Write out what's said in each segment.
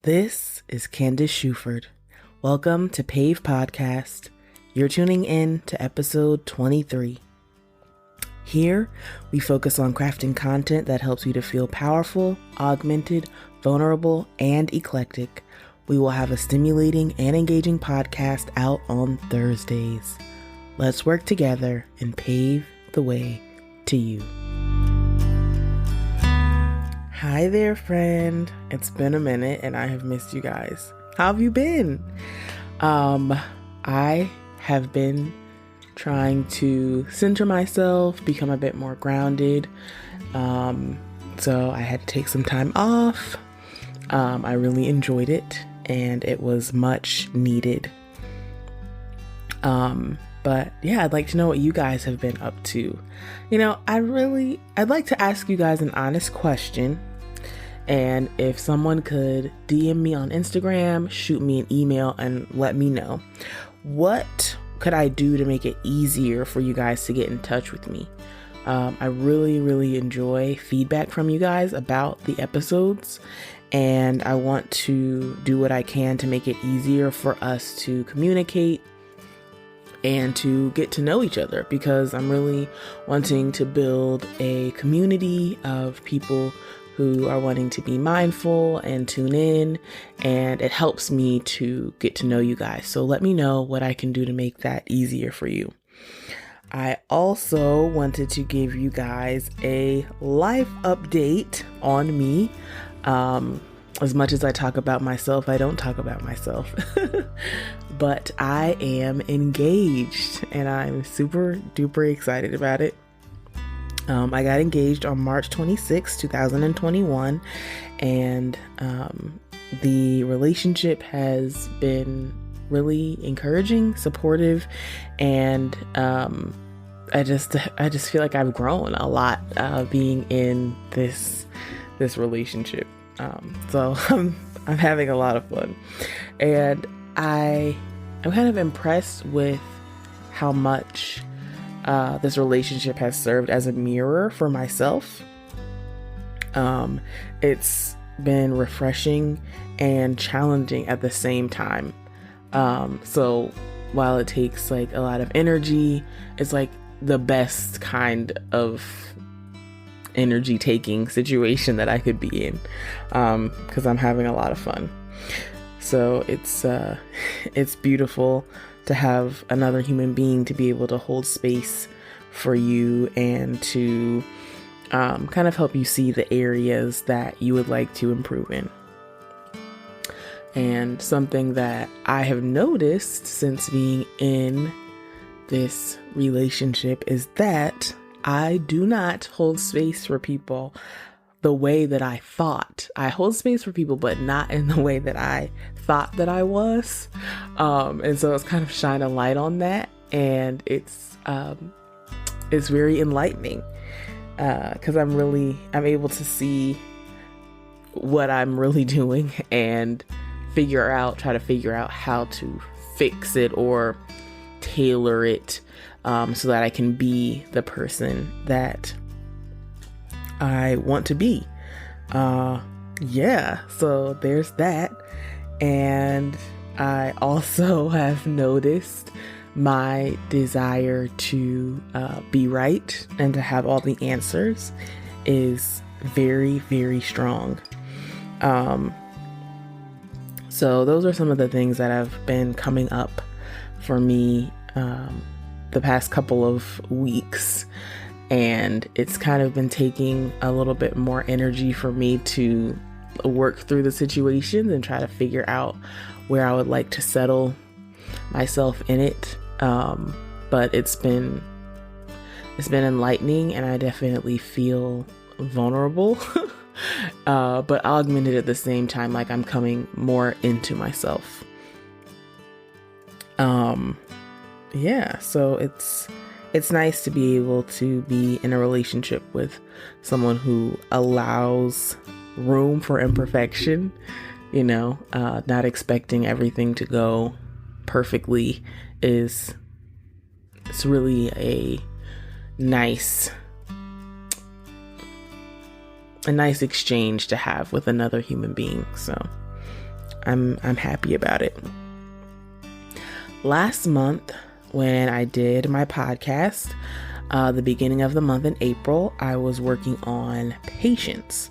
This is Candace Shuford. Welcome to P.A.V.E Podcast. You're tuning in to episode 23. Here, we focus on crafting content that helps you to feel powerful, augmented, vulnerable, and eclectic. We will have a stimulating and engaging podcast out on Thursdays. Let's work together and pave the way to you. Hi there, friend. It's been a minute and I have missed you guys. How have you been? I have been trying to center myself, become a bit more grounded. So I had to take some time off. I really enjoyed it and it was much needed. But yeah, I'd like to know what you guys have been up to. I'd like to ask you guys an honest question. And if someone could DM me on Instagram, shoot me an email and let me know, what could I do to make it easier for you guys to get in touch with me? I really enjoy feedback from you guys about the episodes, and I want to do what I can to make it easier for us to communicate and to get to know each other, because I'm really wanting to build a community of people who are wanting to be mindful and tune in, and it helps me to get to know you guys. So let me know what I can do to make that easier for you. I also wanted to give you guys a life update on me. As much as I talk about myself, I don't talk about myself. But I am engaged and I'm super duper excited about it. I got engaged on March 26, 2021, and the relationship has been really encouraging, supportive, and I just feel like I've grown a lot being in this relationship. So I'm having a lot of fun, and I'm kind of impressed with how much this relationship has served as a mirror for myself. It's been refreshing and challenging at the same time. So while it takes like a lot of energy, it's like the best kind of energy taking situation that I could be in, because I'm having a lot of fun. So it's beautiful to have another human being to be able to hold space for you and to kind of help you see the areas that you would like to improve in. And something that I have noticed since being in this relationship is that I do not hold space for people the way that I thought. I hold space for people, but not in the way that I thought that I was. And so it's kind of shine a light on that. And it's very enlightening, because I'm able to see what I'm really doing and try to figure out how to fix it or tailor it, so that I can be the person that I want to be. So there's that. And I also have noticed my desire to be right and to have all the answers is very, very strong. So those are some of the things that have been coming up for me the past couple of weeks. And it's kind of been taking a little bit more energy for me to work through the situation and try to figure out where I would like to settle myself in it. But it's been enlightening, and I definitely feel vulnerable, but augmented at the same time, like I'm coming more into myself. So it's nice to be able to be in a relationship with someone who allows room for imperfection, not expecting everything to go perfectly it's really a nice exchange to have with another human being. So I'm happy about it. Last month, when I did my podcast, the beginning of the month in April, I was working on patience.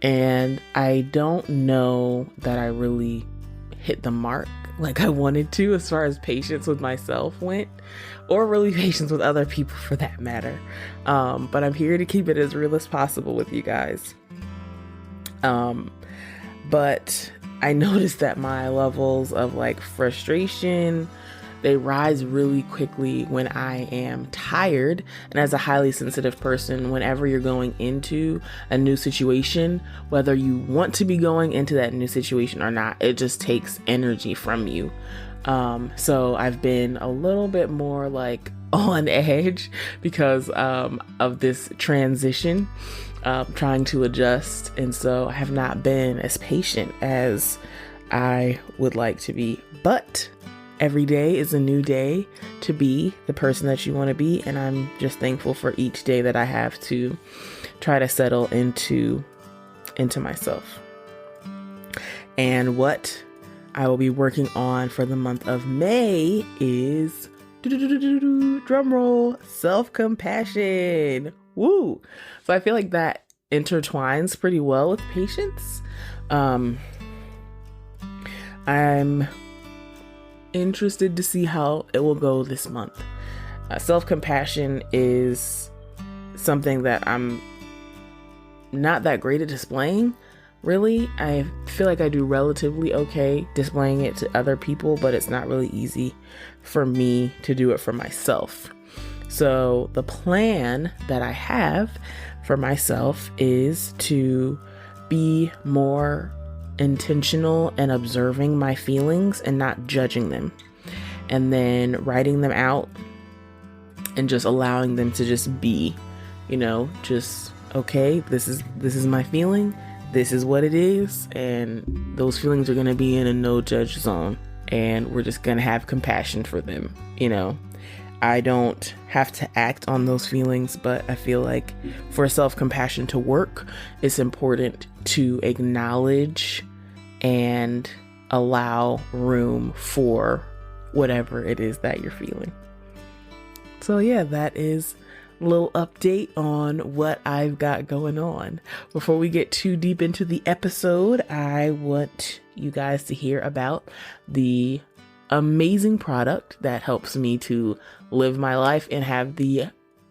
And I don't know that I really hit the mark like I wanted to as far as patience with myself went, or really patience with other people for that matter. But I'm here to keep it as real as possible with you guys. But I noticed that my levels of like frustration, they rise really quickly when I am tired. And as a highly sensitive person, whenever you're going into a new situation, whether you want to be going into that new situation or not, it just takes energy from you. So I've been a little bit more like on edge because of this transition, trying to adjust. And so I have not been as patient as I would like to be. But every day is a new day to be the person that you want to be. And I'm just thankful for each day that I have to try to settle into myself. And what I will be working on for the month of May is, drum roll, self-compassion. Woo! So I feel like that intertwines pretty well with patience. I'm interested to see how it will go this month. Self-compassion is something that I'm not that great at displaying, really. I feel like I do relatively okay displaying it to other people, but it's not really easy for me to do it for myself. So the plan that I have for myself is to be more intentional and observing my feelings and not judging them, and then writing them out and just allowing them to just be, just, okay, this is my feeling, this is what it is, and those feelings are going to be in a no judge zone, and we're just going to have compassion for them. I don't have to act on those feelings, but I feel like for self-compassion to work, it's important to acknowledge and allow room for whatever it is that you're feeling. So yeah, that is a little update on what I've got going on. Before we get too deep into the episode, I want you guys to hear about the amazing product that helps me to live my life and have the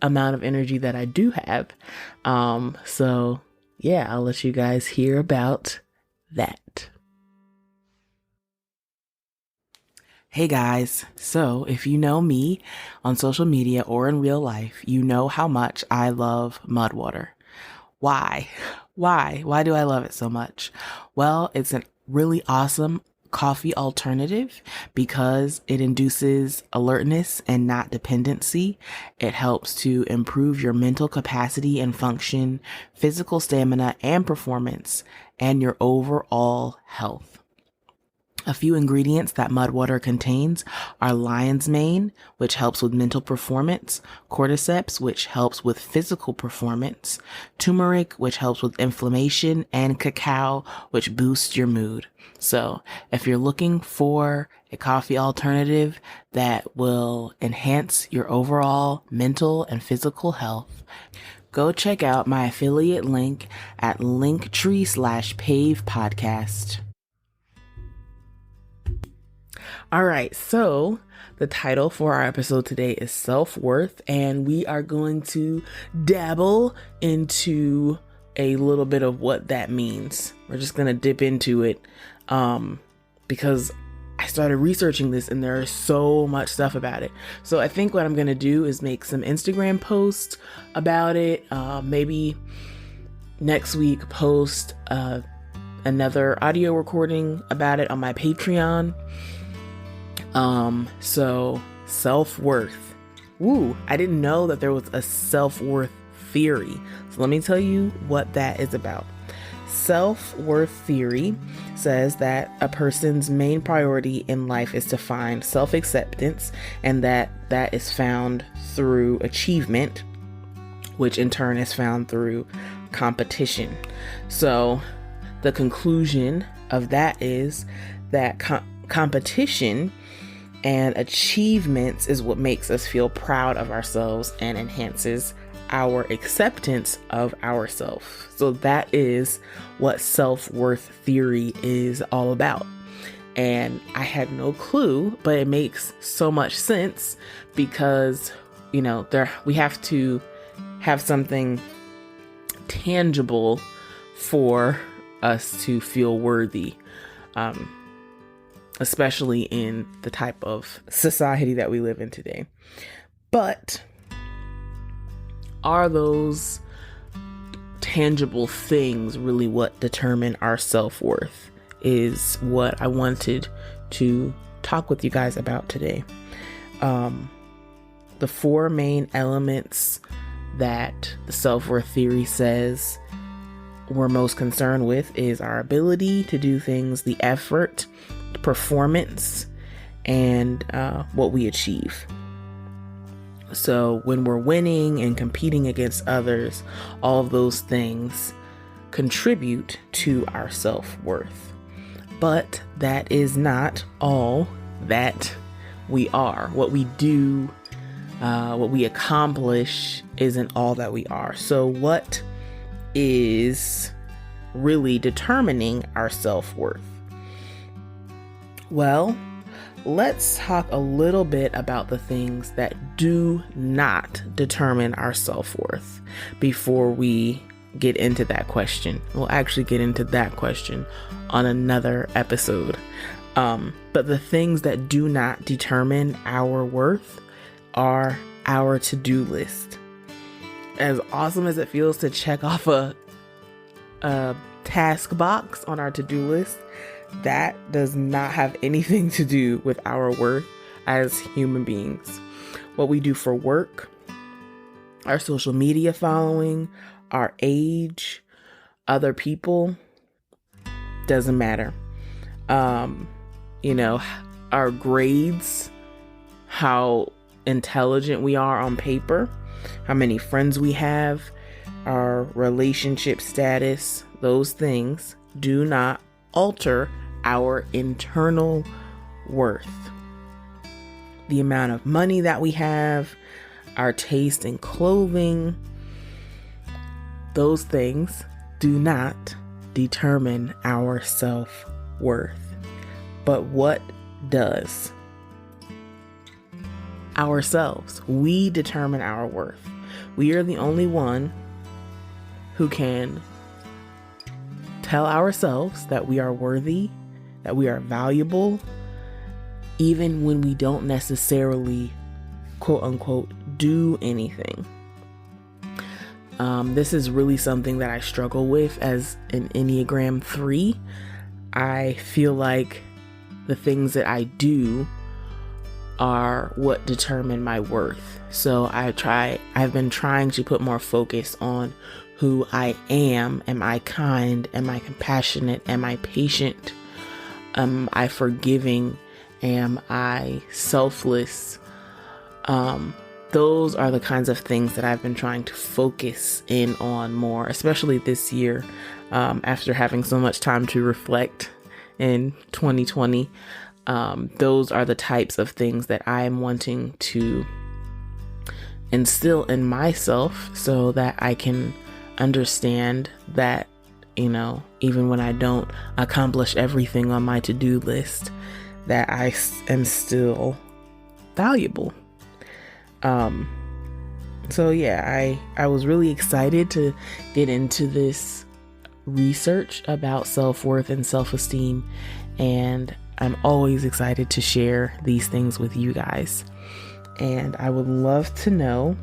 amount of energy that I do have. So yeah, I'll let you guys hear about that. Hey guys, so if you know me on social media or in real life, you know how much I love mud water. Why? Why do I love it so much? Well, it's a really awesome coffee alternative because it induces alertness and not dependency. It helps to improve your mental capacity and function, physical stamina and performance, and your overall health. A few ingredients that mud water contains are lion's mane, which helps with mental performance, cordyceps, which helps with physical performance, turmeric, which helps with inflammation, and cacao, which boosts your mood. So if you're looking for a coffee alternative that will enhance your overall mental and physical health, go check out my affiliate link at linktree/P.A.V.E podcast. All right, so the title for our episode today is self-worth, and we are going to dabble into a little bit of what that means. We're just going to dip into it because I started researching this and there is so much stuff about it. So I think what I'm going to do is make some Instagram posts about it. Maybe next week post another audio recording about it on my Patreon. So self-worth. Woo, I didn't know that there was a self-worth theory. So let me tell you what that is about. Self-worth theory says that a person's main priority in life is to find self-acceptance, and that is found through achievement, which in turn is found through competition. So the conclusion of that is that competition and achievements is what makes us feel proud of ourselves and enhances our acceptance of ourselves. So that is what self-worth theory is all about. And I had no clue, but it makes so much sense because, we have to have something tangible for us to feel worthy, especially in the type of society that we live in today. But are those tangible things really what determine our self-worth? Is what I wanted to talk with you guys about today. The 4 main elements that the self-worth theory says we're most concerned with is our ability to do things, the effort, the performance, and what we achieve. So when we're winning and competing against others, all of those things contribute to our self-worth. But that is not all that we are. What we do, what we accomplish isn't all that we are. So what is really determining our self-worth? Well, let's talk a little bit about the things that do not determine our self-worth before we get into that question. We'll actually get into that question on another episode. But the things that do not determine our worth are our to-do list. As awesome as it feels to check off a task box on our to-do list, that does not have anything to do with our worth as human beings. What we do for work, our social media following, our age, other people, doesn't matter. Our grades, how intelligent we are on paper, how many friends we have, our relationship status, those things do not alter our internal worth. The amount of money that we have, our taste in clothing, those things do not determine our self-worth. But what does? Ourselves. We determine our worth. We are the only one who can tell ourselves that we are worthy, that we are valuable, even when we don't necessarily, quote unquote, do anything. This is really something that I struggle with as an Enneagram 3. I feel like the things that I do are what determine my worth. So I've been trying to put more focus on who I am. Am I kind? Am I compassionate? Am I patient? Am I forgiving? Am I selfless? Those are the kinds of things that I've been trying to focus in on more, especially this year, after having so much time to reflect in 2020. Those are the types of things that I am wanting to instill in myself so that I can understand that, even when I don't accomplish everything on my to-do list, that I am still valuable. So yeah, I was really excited to get into this research about self-worth and self-esteem, and I'm always excited to share these things with you guys. And I would love to know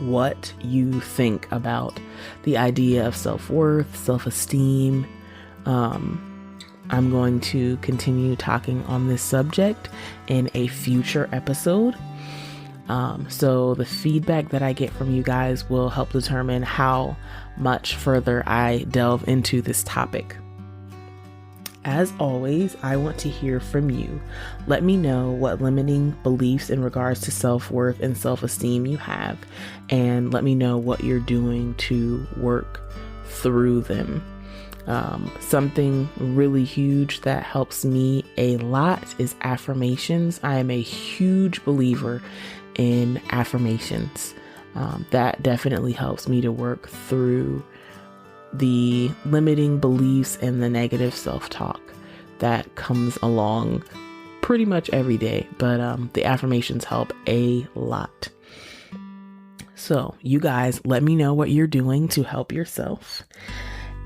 what you think about the idea of self-worth, self-esteem. I'm going to continue talking on this subject in a future episode. So the feedback that I get from you guys will help determine how much further I delve into this topic. As always, I want to hear from you. Let me know what limiting beliefs in regards to self-worth and self-esteem you have, and let me know what you're doing to work through them. Something really huge that helps me a lot is affirmations. I am a huge believer in affirmations. That definitely helps me to work through the limiting beliefs and the negative self-talk that comes along pretty much every day. But the affirmations help a lot. So you guys, let me know what you're doing to help yourself.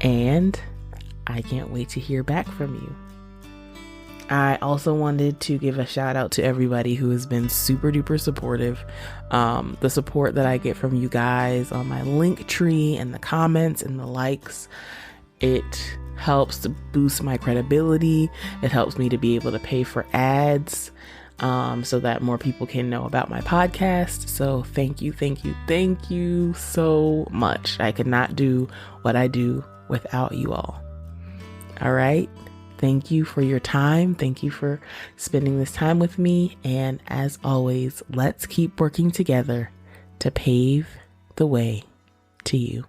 And I can't wait to hear back from you. I also wanted to give a shout out to everybody who has been super duper supportive. The support that I get from you guys on my link tree and the comments and the likes, it helps to boost my credibility. It helps me to be able to pay for ads, so that more people can know about my podcast. So thank you so much. I could not do what I do without you all. All right. Thank you for your time. Thank you for spending this time with me. And as always, let's keep working together to pave the way to you.